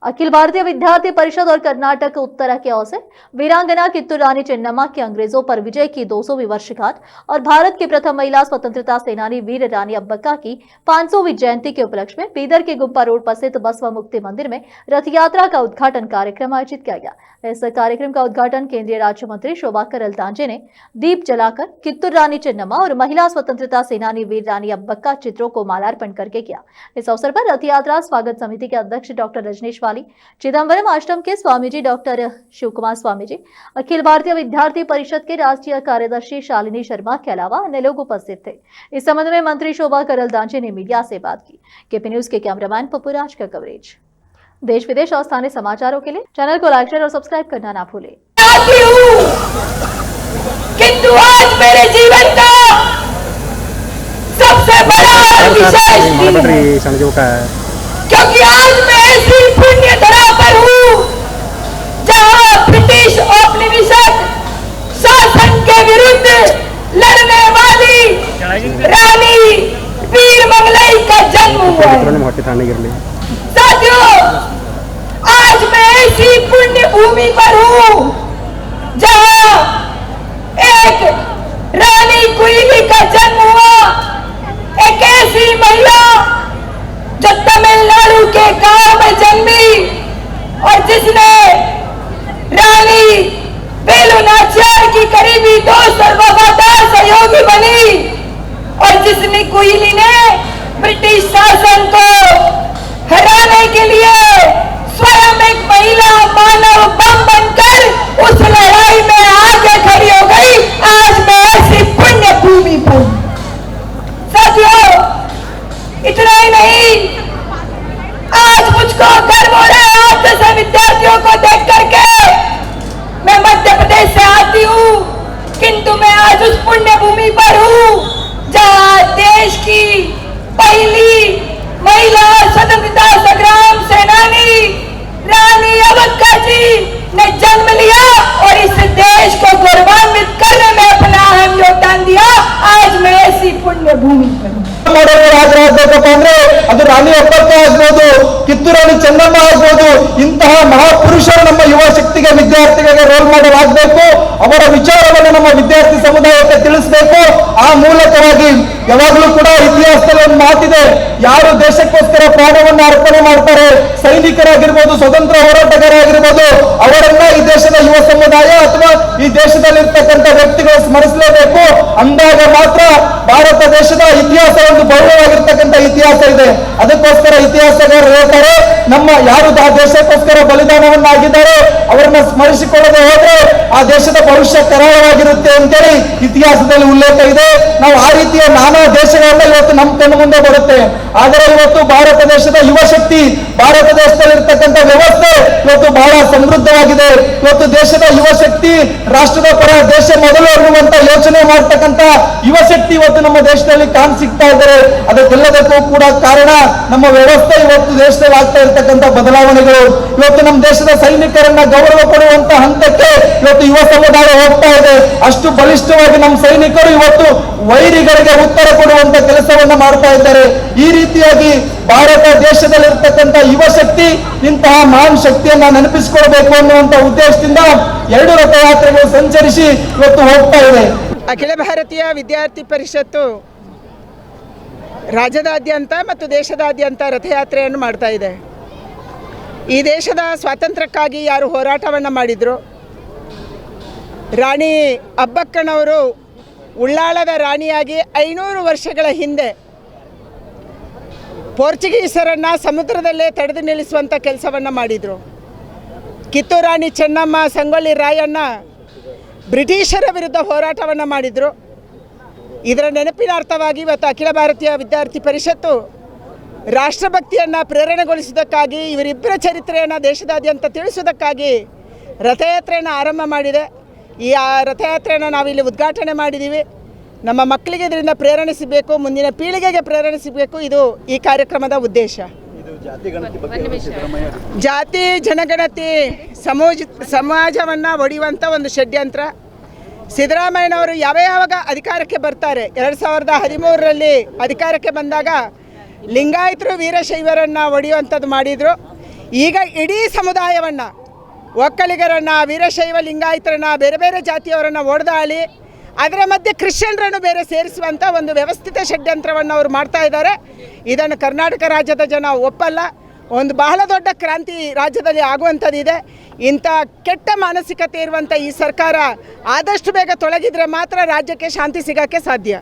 अखिल भारतीय विद्यार्थी परिषद और कर्नाटक उत्तर की ओर से वीरांगना कित्तूर रानी चेन्नम्मा की अंग्रेजों पर विजय की 200वीं वर्षगांठ और भारत की प्रथम महिला स्वतंत्रता सेनानी वीर रानी अब्बक्का की 500वीं जयंती के उपलक्ष्य में बीदर के गुम्पा रोड पर स्थित बसवा मुक्ति मंदिर में रथ यात्रा का उद्घाटन कार्यक्रम आयोजित किया गया। इस कार्यक्रम का उद्घाटन केंद्रीय राज्य मंत्री शोभा करंदलाजे ने दीप जलाकर कित्तूर रानी चेन्नम्मा और महिला स्वतंत्रता सेनानी वीर रानी अब्बक्का चित्रों को मालार्पण करके किया। इस अवसर पर रथ यात्रा स्वागत समिति के अध्यक्ष डॉक्टर रजनीश चिदंबरम आश्रम के स्वामी जी डॉक्टर शिवकुमार स्वामी जी, अखिल भारतीय विद्यार्थी परिषद के राष्ट्रीय कार्यदर्शी शालिनी शर्मा के अलावा अन्य लोग उपस्थित थे। इस संबंध में मंत्री शोभा करंदलाजे ने मीडिया से बात की। केपी न्यूज के कैमरामैन पप्पूराज का कवरेज। देश विदेश और स्थानीय समाचारों के लिए चैनल को लाइक शेयर और सब्सक्राइब करना ना भूलें। किंतु आज मेरे जीवन का सबसे बड़ा विशेष क्योंकि आज मैं ऐसी पुण्य धरा पर हूँ जहाँ ब्रिटिश औपनिवेशिक शासन के विरुद्ध लड़ने वाली रानी वीर मंगलई का जन्म हुआ है। साथियों, आज मैं ऐसी पुण्य भूमि पर हूँ जहाँ एक रानी कुइली का जन्म हुआ, एक ऐसी महिला जो तमिलनाडु के गांव में जन्मी और जिसने रानी वेलु नाचियार की करीबी दोस्त और वफादार सहयोगी बनी और जिसने कुइली ने ब्रिटिश शासन को हराने के लिए स्वयं एक महिला मानव बम बनकर उस लड़ाई में आगे खड़ी हो गई। आज मैं ऐसी पुण्य भूमि पर। साथियों, इतना ही नहीं, आज मुझको गर्व हो रहा है आप जैसे विद्यार्थियों को देख करके। मैं मध्य प्रदेश से आती हूँ, किंतु मैं आज उस पुण्य भूमि पर हूँ जहाँ देश की पहली महिला स्वतंत्रता संग्राम सेनानी रानी अब्बक्का जी ने जन्म लिया और इस देश को गौरवान्वित करने में अपना अहम योगदान दिया। आज मैं ऐसी पुण्य भूमि पर हूँ। ರಾಜರಾಗಬೇಕಪ್ಪ ಅಂದ್ರೆ ಅದು ರಾಣಿ ಅಬ್ಬಕ್ಕ ಆಗ್ಬೋದು, ಕಿತ್ತೂರು ರಾಣಿ ಚೆನ್ನಮ್ಮ ಆಗ್ಬೋದು, ಇಂತಹ ಮಹಾಪುರುಷರು ನಮ್ಮ ಯುವ ಶಕ್ತಿಗೆ ವಿದ್ಯಾರ್ಥಿಗಳಿಗೆ ರೋಲ್ ಮಾಡೆಲ್ ಆಗಬೇಕು. ಅವರ ವಿಚಾರವನ್ನು ನಮ್ಮ ವಿದ್ಯಾರ್ಥಿ ಸಮುದಾಯಕ್ಕೆ ತಿಳಿಸಬೇಕು. ಆ ಮೂಲಕವಾಗಿ ಯಾವಾಗಲೂ ಕೂಡ ಇತಿಹಾಸದಲ್ಲಿ ಒಂದು ಮಾತಿದೆ, ಯಾರು ದೇಶಕ್ಕೋಸ್ಕರ ಪ್ರಾಣವನ್ನು ಅರ್ಪಣೆ ಮಾಡ್ತಾರೆ, ಸೈನಿಕರಾಗಿರ್ಬೋದು, ಸ್ವತಂತ್ರ ಹೋರಾಟಗಾರರಾಗಿರ್ಬೋದು, ಅವರನ್ನ ಈ ದೇಶದ ಯುವ ಸಮುದಾಯ ಅಥವಾ ಈ ದೇಶದಲ್ಲಿರ್ತಕ್ಕಂಥ ವ್ಯಕ್ತಿಗಳು ಸ್ಮರಿಸಲೇಬೇಕು. ಅಂದಾಗ ಮಾತ್ರ ಭಾರತ ದೇಶದ ಇತಿಹಾಸ ಒಂದು ಭವ್ಯವಾಗಿರ್ತಕ್ಕಂಥ ಇತಿಹಾಸ ಇದೆ. ಅದಕ್ಕೋಸ್ಕರ ಇತಿಹಾಸಗಾರರು ಹೇಳ್ತಾರೆ, ನಮ್ಮ ಯಾರು ಆ ದೇಶಕ್ಕೋಸ್ಕರ ಬಲಿದಾನವನ್ನಾಗಿದ್ದಾರೆ ಅವರನ್ನ ಸ್ಮರಿಸಿಕೊಳ್ಳದೆ ಹೋದ್ರೆ ಆ ದೇಶದ ಭವಿಷ್ಯ ಕರಾಳವಾಗಿರುತ್ತೆ ಅಂತೇಳಿ ಇತಿಹಾಸದಲ್ಲಿ ಉಲ್ಲೇಖ ಇದೆ. ನಾವು ಆ ರೀತಿಯ ನಾನಾ ದೇಶಗಳನ್ನ ಇವತ್ತು ನಮ್ಮ ಕಣ್ಣು ಮುಂದೆ ಬರುತ್ತೆ. ಆದರೆ ಇವತ್ತು ಭಾರತ ದೇಶದ ಯುವ ಶಕ್ತಿ, ಭಾರತ ದೇಶದಲ್ಲಿರ್ತಕ್ಕಂಥ ವ್ಯವಸ್ಥೆ ಇವತ್ತು ಬಹಳ ಸಮೃದ್ಧವಾಗಿದೆ. ಇವತ್ತು ದೇಶದ ಯುವ ಶಕ್ತಿ ರಾಷ್ಟ್ರದ ಪರ ದೇಶ ಮೊದಲು ಅನ್ನುವಂತ ಯೋಚನೆ ಮಾಡ್ತಕ್ಕಂಥ ಯುವ ಶಕ್ತಿ ಇವತ್ತು ನಮ್ಮ ದೇಶದಲ್ಲಿ ಕಾಣ್ ಸಿಗ್ತಾ ಇದ್ದಾರೆ. ಅದಕ್ಕೆಲ್ಲದಕ್ಕೂ ಕೂಡ ಕಾರಣ ನಮ್ಮ ವ್ಯವಸ್ಥೆ, ಇವತ್ತು ದೇಶದಲ್ಲಿ ಆಗ್ತಾ ಇರ್ತಕ್ಕಂಥ ಬದಲಾವಣೆಗಳು. ಇವತ್ತು ನಮ್ಮ ದೇಶದ ಸೈನಿಕರನ್ನ ಗೌರವ ಕೊಡುವಂತ ಹಂತಕ್ಕೆ ಇವತ್ತು ಯುವ ಸಮುದಾಯ ಹೋಗ್ತಾ ಇದೆ. ಅಷ್ಟು ಬಲಿಷ್ಠವಾಗಿ ನಮ್ಮ ಸೈನಿಕರು ಇವತ್ತು ವೈರಿಗಳಿಗೆ ಉತ್ತರ ಕೊಡುವಂತ ಕೆಲಸವನ್ನ ಮಾಡ್ತಾ ಇದ್ದಾರೆ. ಈ ರೀತಿಯಾಗಿ ಭಾರತ ದೇಶದಲ್ಲಿರ್ತಕ್ಕಂಥ ಯುವ ಶಕ್ತಿ ಇಂತಹ ಮಹಾನ್ ಶಕ್ತಿಯನ್ನ ನೆನಪಿಸಿಕೊಳ್ಬೇಕು ಅನ್ನುವಂತ ಉದ್ದೇಶದಿಂದ 2 ರಥಯಾತ್ರೆಗಳು ಸಂಚರಿಸಿ ಇವತ್ತು ಹೋಗ್ತಾ ಇದೆ. ಅಖಿಲ ಭಾರತೀಯ ವಿದ್ಯಾರ್ಥಿ ಪರಿಷತ್ತು ರಾಜ್ಯದಾದ್ಯಂತ ಮತ್ತು ದೇಶದಾದ್ಯಂತ ರಥಯಾತ್ರೆಯನ್ನು ಮಾಡ್ತಾ ಇದೆ. ಈ ದೇಶದ ಸ್ವಾತಂತ್ರ್ಯಕ್ಕಾಗಿ ಯಾರು ಹೋರಾಟವನ್ನು ಮಾಡಿದ್ರು, ರಾಣಿ ಅಬ್ಬಕ್ಕನವರು ಉಳ್ಳಾಳದ ರಾಣಿಯಾಗಿ 500 ವರ್ಷಗಳ ಹಿಂದೆ ಪೋರ್ಚುಗೀಸರನ್ನು ಸಮುದ್ರದಲ್ಲೇ ತಡೆದು ನಿಲ್ಲಿಸುವಂಥ ಕೆಲಸವನ್ನು ಮಾಡಿದರು. ಕಿತ್ತೂರು ರಾಣಿ ಚೆನ್ನಮ್ಮ, ಸಂಗೊಳ್ಳಿ ರಾಯಣ್ಣ ಬ್ರಿಟಿಷರ ವಿರುದ್ಧ ಹೋರಾಟವನ್ನು ಮಾಡಿದರು. ಇದರ ನೆನಪಿನಾರ್ಥವಾಗಿ ಇವತ್ತು ಅಖಿಲ ಭಾರತೀಯ ವಿದ್ಯಾರ್ಥಿ ಪರಿಷತ್ತು ರಾಷ್ಟ್ರಭಕ್ತಿಯನ್ನು ಪ್ರೇರಣೆಗೊಳಿಸುವುದಕ್ಕಾಗಿ, ಇವರಿಬ್ಬರ ಚರಿತ್ರೆಯನ್ನು ದೇಶದಾದ್ಯಂತ ತಿಳಿಸುವುದಕ್ಕಾಗಿ ರಥಯಾತ್ರೆಯನ್ನು ಆರಂಭ ಮಾಡಿದೆ. ಈ ರಥಯಾತ್ರೆಯನ್ನು ನಾವಿಲ್ಲಿ ಉದ್ಘಾಟನೆ ಮಾಡಿದ್ದೀವಿ. ನಮ್ಮ ಮಕ್ಕಳಿಗೆ ಇದರಿಂದ ಪ್ರೇರಣೆ ಸಿಗಬೇಕು, ಮುಂದಿನ ಪೀಳಿಗೆಗೆ ಪ್ರೇರಣೆ ಸಿಗಬೇಕು. ಇದು ಈ ಕಾರ್ಯಕ್ರಮದ ಉದ್ದೇಶ. ಜಾತಿ ಜನಗಣತಿ ಸಮಾಜವನ್ನು ಒಡೆಯುವಂಥ ಒಂದು ಷಡ್ಯಂತ್ರ. ಸಿದ್ದರಾಮಯ್ಯನವರು ಯಾವಾಗ ಅಧಿಕಾರಕ್ಕೆ ಬರ್ತಾರೆ, 2013ರಲ್ಲಿ ಅಧಿಕಾರಕ್ಕೆ ಬಂದಾಗ ಲಿಂಗಾಯತರು ವೀರಶೈವರನ್ನು ಒಡೆಯುವಂಥದ್ದು ಮಾಡಿದರು. ಈಗ ಇಡೀ ಸಮುದಾಯವನ್ನು, ಒಕ್ಕಲಿಗರನ್ನು, ವೀರಶೈವ ಲಿಂಗಾಯತರನ್ನು, ಬೇರೆ ಬೇರೆ ಜಾತಿಯವರನ್ನು ಒಡೆದಾಳಿ ಅದರ ಮಧ್ಯೆ ಕ್ರಿಶ್ಚಿಯನ್ರನ್ನು ಬೇರೆ ಸೇರಿಸುವಂಥ ಒಂದು ವ್ಯವಸ್ಥಿತ ಷಡ್ಯಂತ್ರವನ್ನು ಅವರು ಮಾಡ್ತಾ ಇದ್ದಾರೆ. ಇದನ್ನು ಕರ್ನಾಟಕ ರಾಜ್ಯದ ಜನ ಒಪ್ಪಲ್ಲ. ಒಂದು ಬಹಳ ದೊಡ್ಡ ಕ್ರಾಂತಿ ರಾಜ್ಯದಲ್ಲಿ ಆಗುವಂಥದ್ದಿದೆ. ಇಂಥ ಕೆಟ್ಟ ಮಾನಸಿಕತೆ ಇರುವಂಥ ಈ ಸರ್ಕಾರ ಆದಷ್ಟು ಬೇಗ ತೊಲಗಿದರೆ ಮಾತ್ರ ರಾಜ್ಯಕ್ಕೆ ಶಾಂತಿ ಸಿಗೋಕ್ಕೆ ಸಾಧ್ಯ.